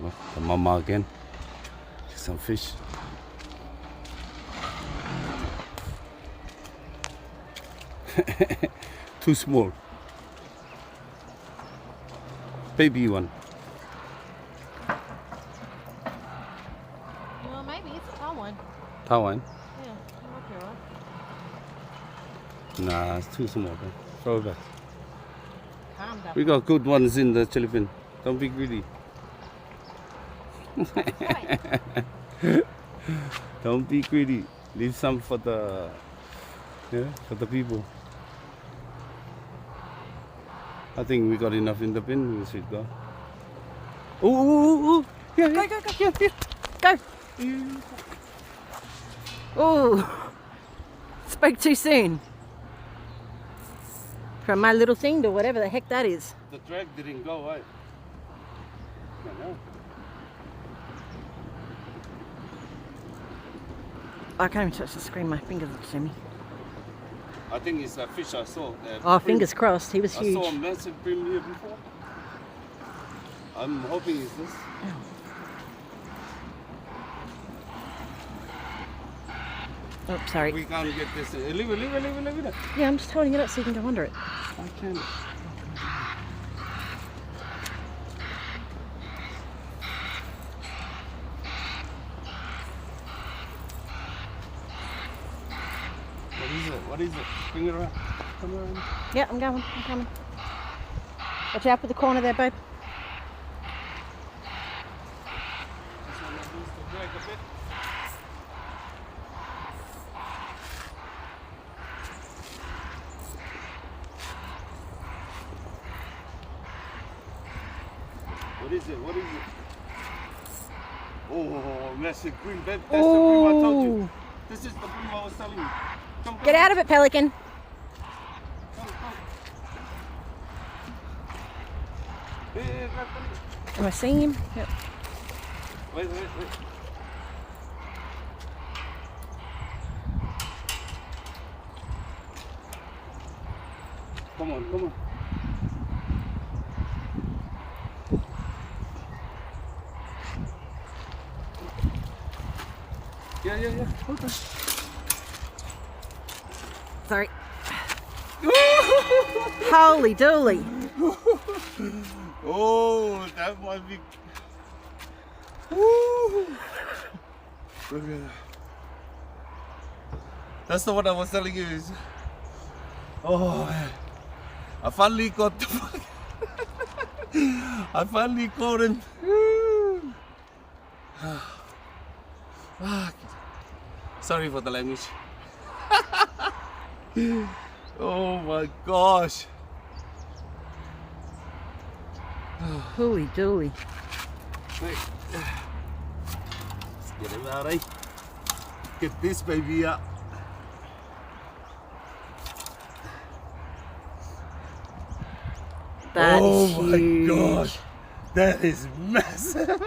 Look, the mama again. Some fish. Too small. Baby one. Well, maybe it's a tall one. Taiwan? Yeah, it might be alright. Nah, it's too small. Man. Throw it back. Calm down. We got good ones in the Philippines. Don't be greedy. Don't be greedy. Leave some for the people. I think we got enough in the bin. We should go. Ooh. Yeah, Go. Go. Oh, spoke too soon. From my little thing to whatever the heck that is. The drag didn't go, right? No. I can't even touch the screen. My fingers are shimmy. I think it's a fish I saw. Oh, fingers crossed. He was I huge. saw a massive brim here before. I'm hoping it's this. Oh, sorry. We can't get this. Leave it. Yeah, I'm just holding it up so you can go under it. I can. What is it? Bring it around. Come around. Yeah, I'm coming. Watch out for the corner there, babe. This one needs to drag a bit. What is it? Oh, massive green bed. That's the bream I told you. This is the bream I was telling you. Come. Get out of it, pelican. Come. Hey, Am I seeing him? Yep. Wait. Come on. Yeah. Hold on. Sorry. Holy dooly. Oh, that might be. Woo! Look at that. That's the one I was telling you. Oh man. I finally got the I finally caught him. Sorry for the language. Oh my gosh. Holy dooly. Wait. Let's get him out, eh? Get this baby out. That is my huge. gosh. That is massive.